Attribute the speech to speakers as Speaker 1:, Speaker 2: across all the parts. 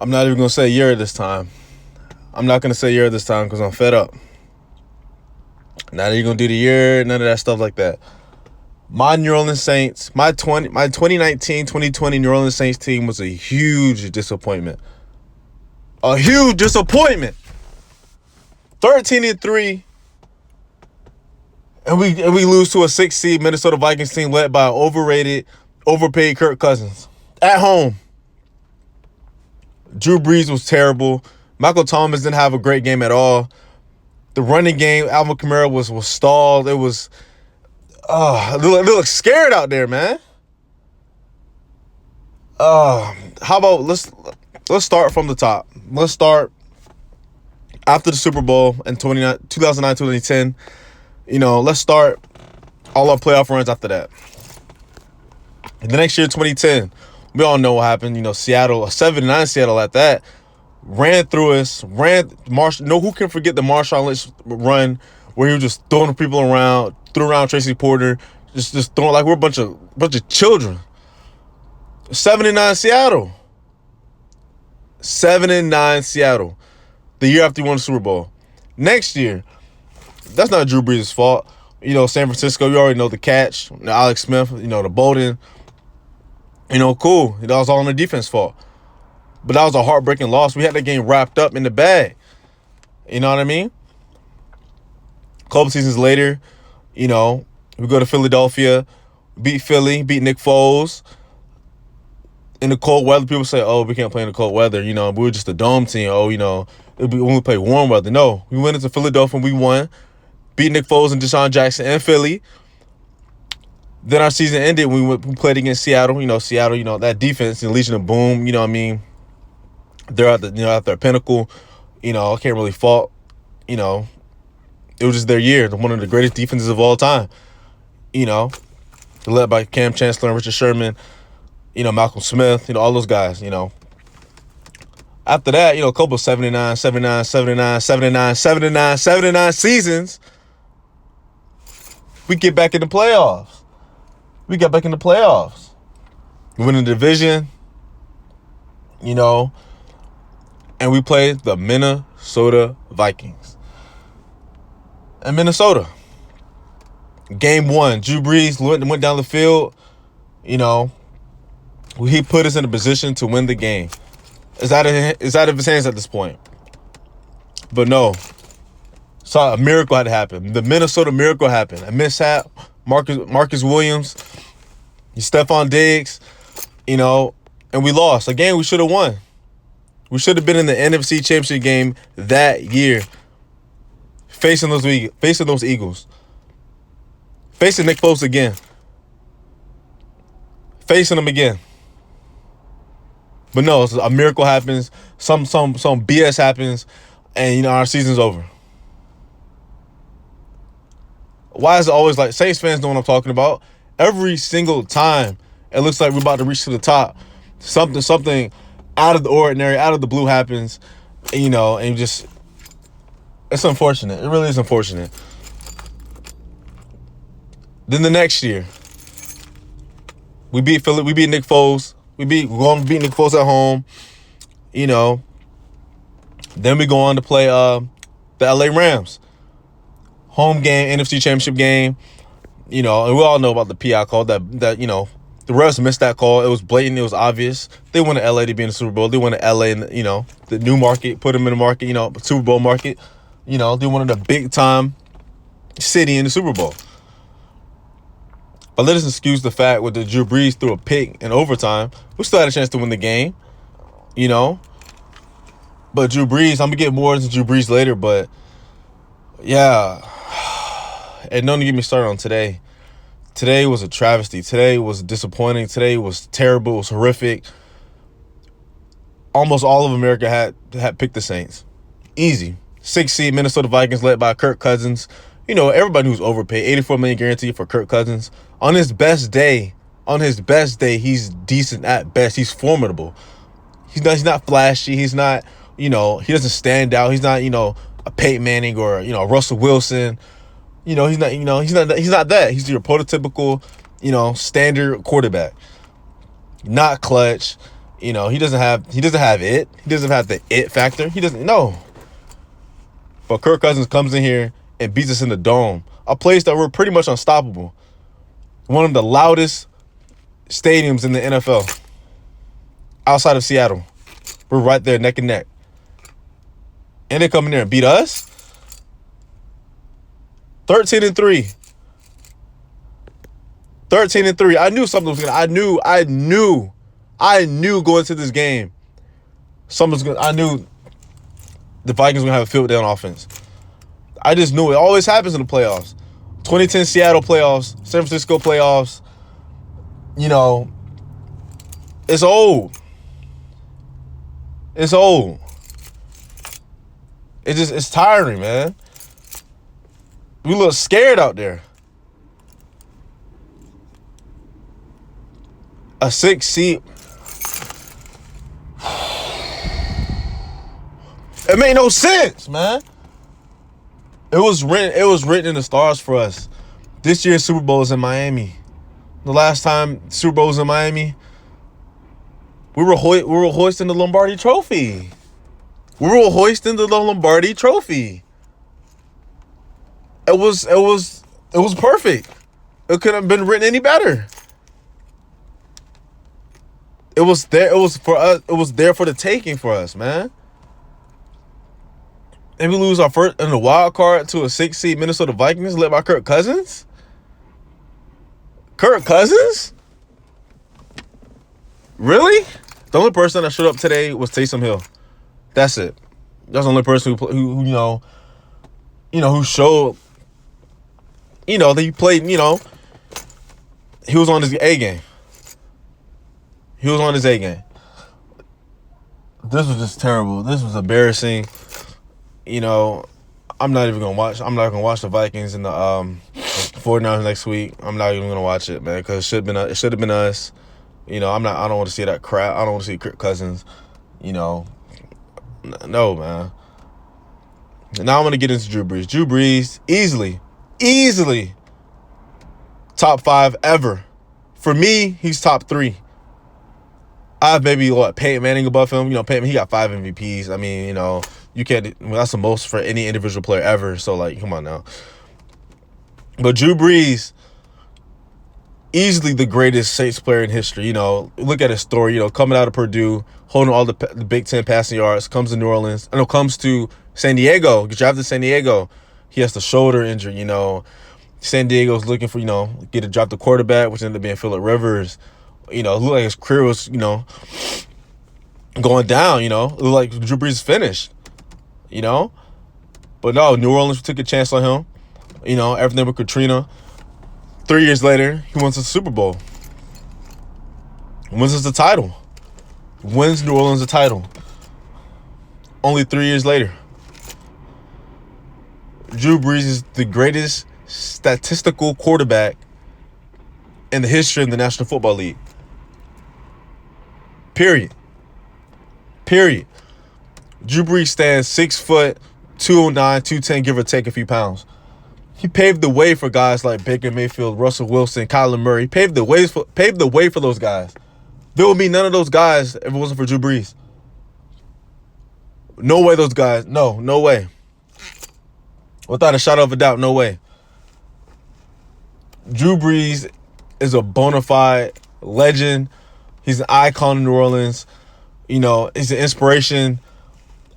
Speaker 1: I'm not even going to say year this time. I'm not going to say year this time because I'm fed up. Not even going to do the year, none of that stuff like that. My New Orleans Saints, my 2019-2020 New Orleans Saints team was a huge disappointment. A huge disappointment. 13-3, and we lose to a 6 seed Minnesota Vikings team led by an overpaid Kirk Cousins at home. Drew Brees was terrible. Michael Thomas didn't have a great game at all. The running game, Alvin Kamara was stalled. It was they look scared out there, man. How about let's start from the top. Let's start after the Super Bowl in 2009-2010. Let's start all our playoff runs after that. And the next year, 2010, we all know what happened. Seattle, a 7-9 Seattle at that, ran through us. Who can forget the Marshawn Lynch run where he was just throwing people around, threw around Tracy Porter, just throwing like we're a bunch of children. 7-9 Seattle. 7-9 Seattle. The year after he won the Super Bowl. Next year, that's not Drew Brees' fault. San Francisco, you already know the catch. Alex Smith, the Bolden. Cool. That was all on the defense fault. But that was a heartbreaking loss. We had that game wrapped up in the bag. You know what I mean? A couple seasons later, we go to Philadelphia, beat Philly, beat Nick Foles. In the cold weather, people say, oh, we can't play in the cold weather. We were just a dome team. Oh, when we play warm weather. No, we went into Philadelphia and we won. Beat Nick Foles and Deshaun Jackson and Philly. Then our season ended. We played against Seattle. Seattle, that defense and Legion of Boom, they're at their pinnacle. I can't really fault. It was just their year. One of the greatest defenses of all time. Led by Cam Chancellor and Richard Sherman. Malcolm Smith. All those guys. After that, a couple of 79 seasons. We get back in the playoffs. We got back in the playoffs. We win the division. And we played the Minnesota Vikings. In Minnesota. Game 1. Drew Brees went down the field. He put us in a position to win the game. It's out of his hands at this point. But no. So a miracle had to happen. The Minnesota miracle happened. A mishap. Marcus Williams. Stephon Diggs. And we lost. A game we should have won. We should have been in the NFC Championship game that year. Facing those Eagles. Facing Nick Foles again. Facing them again. But no, a miracle happens. Some BS happens, and our season's over. Why is it always like Saints fans know what I'm talking about? Every single time it looks like we're about to reach to the top, something out of the ordinary, out of the blue happens, and just it's unfortunate. It really is unfortunate. Then the next year, we beat Philly. We beat Nick Foles. We're going to beat Nick Foles at home. Then we go on to play the LA Rams. Home game, NFC Championship game. And we all know about the PI call that the refs missed that call. It was blatant. It was obvious. They wanted LA to be in the Super Bowl. They wanted LA in the new market, put them in the market, Super Bowl market. They wanted a big time city in the Super Bowl. But let us excuse the fact with the Drew Brees threw a pick in overtime. We still had a chance to win the game, But Drew Brees, I'm going to get more into Drew Brees later, but yeah. And don't get me started on today. Today was a travesty. Today was disappointing. Today was terrible. It was horrific. Almost all of America had picked the Saints. Easy. 6 seed Minnesota Vikings led by Kirk Cousins. Everybody who's overpaid. $84 million guaranteed for Kirk Cousins. On his best day, he's decent at best. He's formidable. He's not flashy. He's not, he doesn't stand out. He's not, a Peyton Manning or, Russell Wilson. He's not that. He's your prototypical, standard quarterback. Not clutch, He doesn't have it. He doesn't have the it factor. He doesn't know. But Kirk Cousins comes in here and beats us in the Dome, a place that we're pretty much unstoppable. One of the loudest stadiums in the NFL, outside of Seattle. We're right there, neck and neck. And they come in there and beat us. 13-3. 13-3. I knew something was gonna. I knew going into this game, I knew the Vikings were gonna have a field day on offense. I just knew it. Always happens in the playoffs. 2010 Seattle playoffs, San Francisco playoffs. It's old. It's old. It's tiring, man. We look scared out there. A 6 seat. It made no sense, man. It was written in the stars for us. This year's Super Bowl is in Miami. The last time Super Bowl was in Miami, we were hoisting the Lombardi Trophy. We were hoisting the Lombardi Trophy. It was perfect. It couldn't have been written any better. It was there. It was for us. It was there for the taking for us, man. And we lose our first in the wild card to a 6 seed Minnesota Vikings led by Kirk Cousins. Kirk Cousins? Really? The only person that showed up today was Taysom Hill. That's it. That's the only person who showed, that he played, he was on his A game. He was on his A game. This was just terrible. This was embarrassing. I'm not even gonna watch. I'm not gonna watch the Vikings and the 49ers next week. I'm not even gonna watch it, man, because it should have been us. I don't want to see that crap. I don't want to see Kirk Cousins. No, man. Now I'm gonna get into Drew Brees. Drew Brees easily top 5 ever. For me, he's top 3. I have maybe Peyton Manning above him. Peyton, he got 5 MVPs. I mean, you can't. That's the most for any individual player ever. So, come on now. But Drew Brees, easily the greatest Saints player in history. Look at his story. Coming out of Purdue, holding all the Big Ten passing yards, comes to New Orleans. Comes to San Diego. Get drafted to San Diego. He has the shoulder injury. San Diego's looking for get to drop the quarterback, which ended up being Phillip Rivers. It looked like his career was going down. It looked like Drew Brees finished. But no, New Orleans took a chance on him. Everything with Katrina. 3 years later, he wins the Super Bowl. Wins us the title. Wins New Orleans the title. Only 3 years later. Drew Brees is the greatest statistical quarterback in the history of the National Football League. Period. Drew Brees stands 6 foot, 209, 210, give or take a few pounds. He paved the way for guys like Baker Mayfield, Russell Wilson, Kyler Murray. Paved the way for those guys. There would be none of those guys if it wasn't for Drew Brees. No way those guys. No way. Without a shadow of a doubt, no way. Drew Brees is a bona fide legend. He's an icon in New Orleans. He's an inspiration.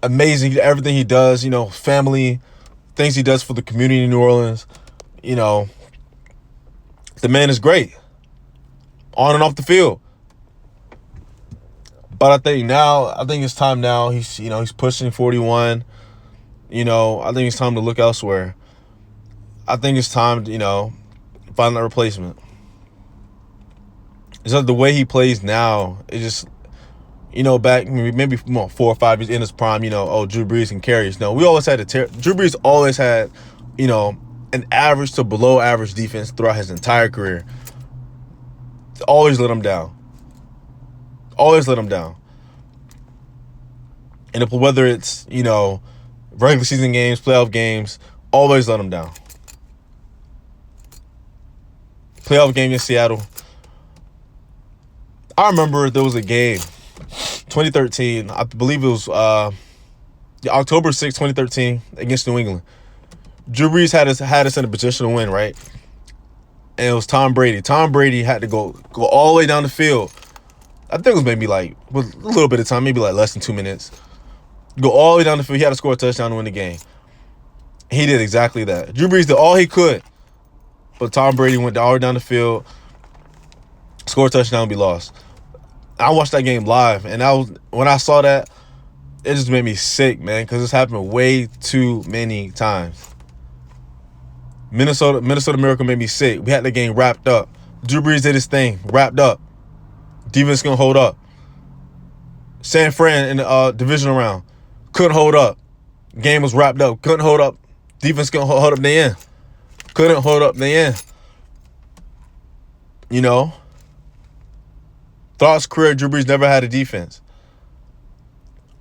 Speaker 1: Amazing. Everything he does, family, things he does for the community in New Orleans. The man is great. On and off the field. But I think it's time now. He's pushing 41. I think it's time to look elsewhere. I think it's time to, find that replacement. It's like the way he plays now, it just, back maybe 4 or 5 years in his prime, Drew Brees can carry us. No, we always had Drew Brees always had, an average to below average defense throughout his entire career. Always let him down. And whether it's, regular season games, playoff games, always let him down. Playoff game in Seattle. I remember there was a game. 2013. I believe it was October 6, 2013, against New England. Drew Brees had us in a position to win, right? And it was Tom Brady. Tom Brady had to go all the way down the field. I think it was maybe with a little bit of time, maybe less than 2 minutes. Go all the way down the field. He had to score a touchdown to win the game. He did exactly that. Drew Brees did all he could, but Tom Brady went all the way down the field, scored a touchdown, and be lost. I watched that game live, and when I saw that, it just made me sick, man, because this happened way too many times. Minnesota Miracle made me sick. We had the game wrapped up. Drew Brees did his thing, wrapped up. Defense gonna hold up. San Fran in the divisional round couldn't hold up. Game was wrapped up. Couldn't hold up. Defense couldn't hold up in the end. Couldn't hold up in the end. You know? Throughout his career, Drew Brees never had a defense.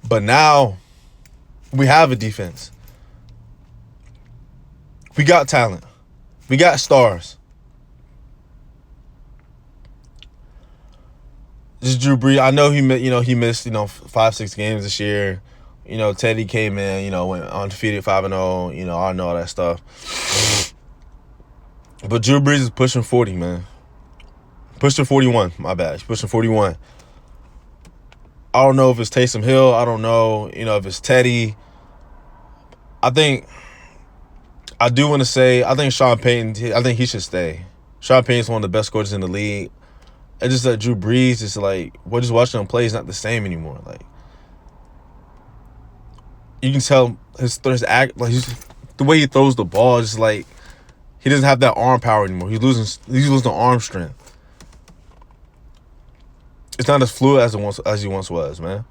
Speaker 1: But now, we have a defense. We got talent. We got stars. Just Drew Brees. I know he missed 5-6 games this year. Teddy came in, went undefeated 5-0. I know all that stuff. But Drew Brees is pushing 40, man. Pushing 41. My bad. He's pushing 41. I don't know if it's Taysom Hill. I don't know, if it's Teddy. I think Sean Payton, I think he should stay. Sean Payton's one of the best coaches in the league. It's just that Drew Brees is we're just watching him play. He's not the same anymore. You can tell his act, the way he throws the ball, just he doesn't have that arm power anymore. He's losing arm strength. It's not as fluid as he once was, man.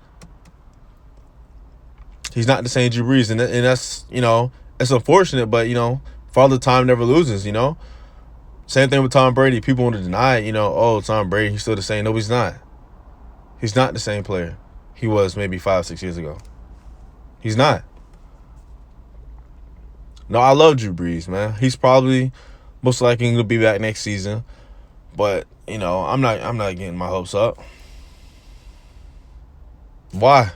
Speaker 1: He's not the same Drew Brees, and that's it's unfortunate, but Father Time never loses. Same thing with Tom Brady. People want to deny it. Tom Brady, he's still the same. No, he's not. He's not the same player he was maybe 5-6 years ago. He's not. No, I love Drew Brees, man. He's probably most likely going to be back next season, but I'm not getting my hopes up. Why?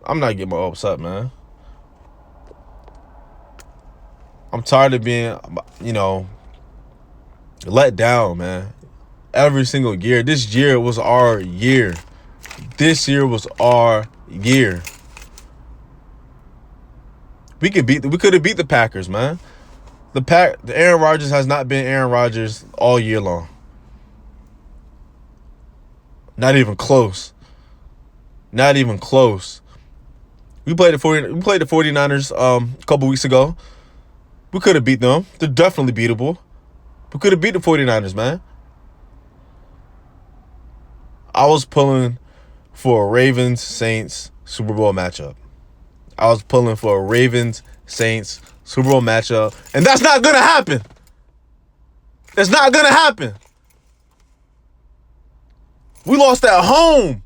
Speaker 1: I'm not getting my hopes up, man. I'm tired of being, let down, man. Every single year. This year was our year. This year was our year. We could have beat the Packers, man. The Aaron Rodgers has not been Aaron Rodgers all year long. Not even close. Not even close. We played the 49ers a couple weeks ago. We could have beat them. They're definitely beatable. We could have beat the 49ers, man. I was pulling for a Ravens-Saints Super Bowl matchup. I was pulling for a Ravens-Saints Super Bowl matchup. And that's not going to happen. It's not going to happen. We lost at home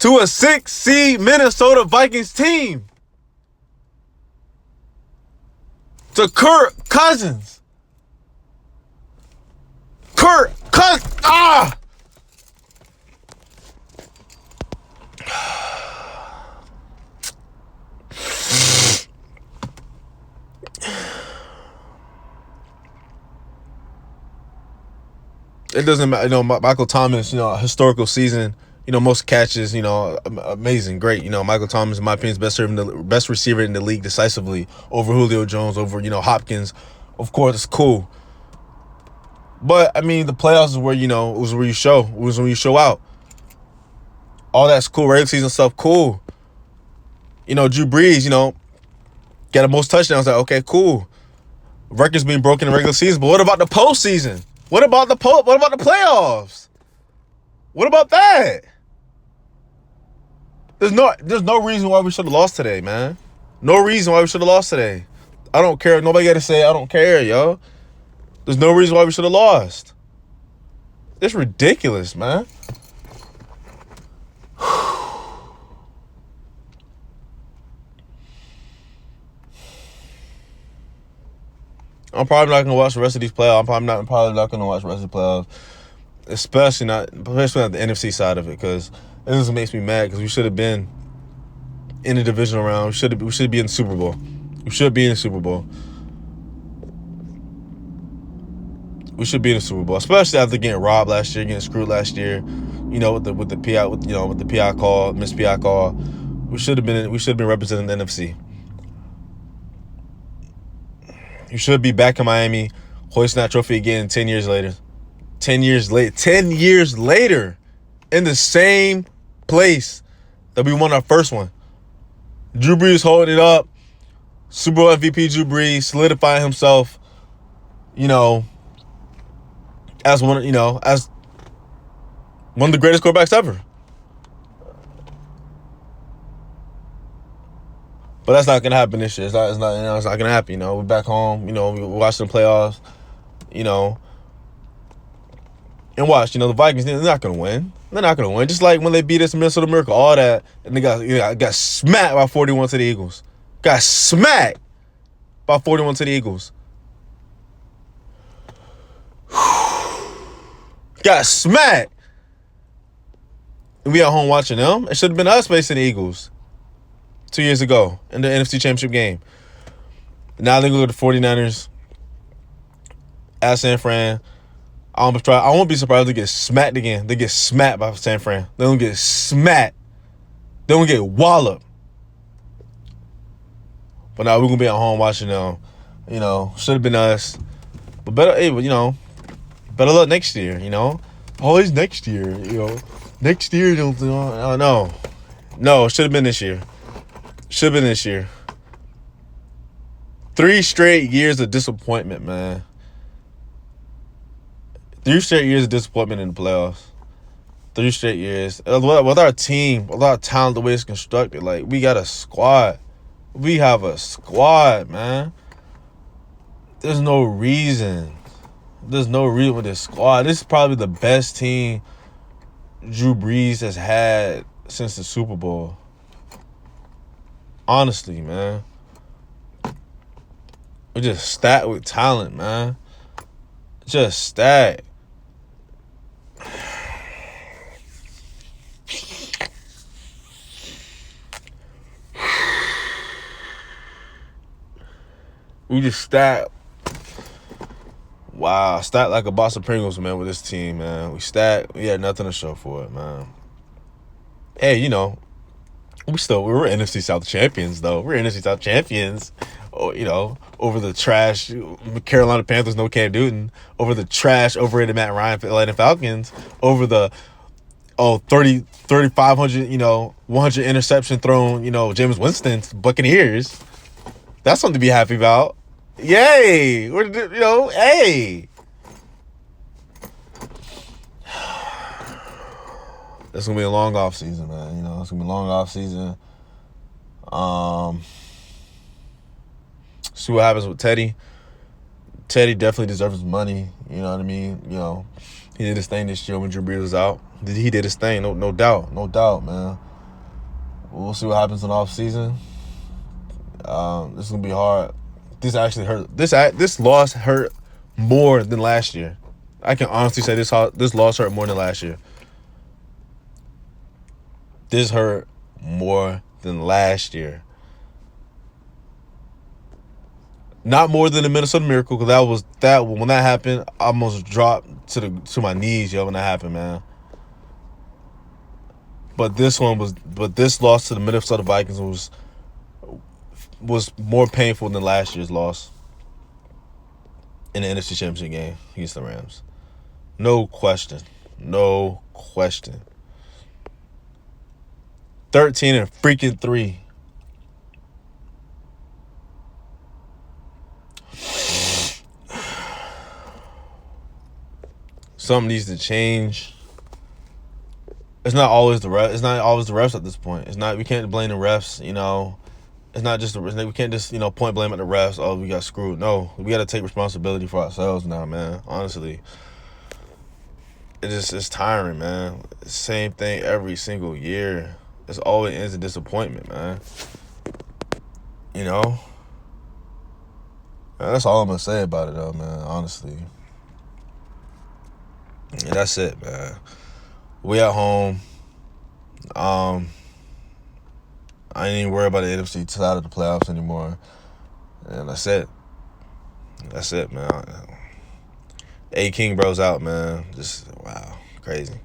Speaker 1: to a 6-seed Minnesota Vikings team. To Kirk Cousins. Kirk Cousins. It doesn't matter. Michael Thomas, historical season, most catches, amazing, great. Michael Thomas, in my opinion, is best receiver in the league decisively over Julio Jones, over, Hopkins. Of course, it's cool. But, the playoffs is where, it was where you show. It was when you show out. All that's cool. Regular season stuff, cool. Drew Brees, got the most touchdowns. Okay, cool. Records being broken in the regular season. But what about the postseason? What about the playoffs? What about that? There's no reason why we should have lost today, man. No reason why we should have lost today. I don't care. Nobody got to say I don't care, yo. There's no reason why we should have lost. It's ridiculous, man. I'm probably not going to watch the rest of these playoffs. I'm probably not going to watch the rest of the playoffs. especially not the NFC side of it, because it just makes me mad because we should have been in the divisional round. We should be in the Super Bowl. We should be in the Super Bowl. We should be in the Super Bowl, especially after getting robbed last year, getting screwed last year. With the PI with the PI call, missed PI call. We should have been representing the NFC. You should be back in Miami, hoisting that trophy again 10 years later. 10 years later, in the same place that we won our first one. Drew Brees holding it up. Super Bowl MVP Drew Brees solidifying himself, as one of the greatest quarterbacks ever. But that's not gonna happen this year. It's not gonna happen. We're back home. We watching the playoffs. And watch. The Vikings. They're not gonna win. They're not gonna win. Just like when they beat us in Minnesota Miracle, all that, and they got smacked by 41 to the Eagles. Got smacked by 41 to the Eagles. Got smacked. And we at home watching them. It should have been us facing the Eagles 2 years ago in the NFC Championship game. Now they go to the 49ers at San Fran. I won't be surprised if they get smacked again. They get smacked by San Fran. They don't get smacked. They don't get walloped. But now we're going to be at home watching them. Should have been us. But better luck next year, Always next year, Next year, don't know. No, it should have been this year. Should have been this year. 3 straight years of disappointment, man. 3 straight years of disappointment in the playoffs. 3 straight years. With our team, with our talent, the way it's constructed, we got a squad. We have a squad, man. There's no reason. There's no reason with this squad. This is probably the best team Drew Brees has had since the Super Bowl. Honestly, man. We're just stacked with talent, man. Just stacked. We just stacked. Wow, stacked like a box of Pringles, man, with this team, man. We stacked. We had nothing to show for it, man. Hey, we're NFC South champions, though. We're NFC South champions. Over the trash Carolina Panthers, no Cam Newton. Over the trash, overrated Matt Ryan, Atlanta Falcons. Over the 3,500, 100 interception thrown, Jameis Winston Buccaneers. That's something to be happy about. Yay! Hey. It's gonna be a long off season, man. It's gonna be a long off season. See what happens with Teddy. Teddy definitely deserves his money. You know what I mean? He did his thing this year when Drew Brees was out. He did his thing, no doubt, man. We'll see what happens in the off season. This is gonna be hard. This actually hurt. This loss hurt more than last year. I can honestly say this loss hurt more than last year. This hurt more than last year. Not more than the Minnesota Miracle, because when that happened, I almost dropped to my knees, when that happened, man. But this loss to the Minnesota Vikings was more painful than last year's loss in the NFC Championship game against the Rams. No question. 13-3. Something needs to change. It's not always the refs. It's not always the refs at this point. We can't blame the refs. It's not just we can't just point blame at the refs. Oh, we got screwed. No, we got to take responsibility for ourselves now, man. Honestly, it's tiring, man. Same thing every single year. It's always ends in disappointment, man. That's all I'm gonna say about it, though, man. Honestly. And that's it, man. We at home. I ain't even worried about the NFC side of the playoffs anymore. And that's it. That's it, man. A King Bro's out, man. Just wow, crazy.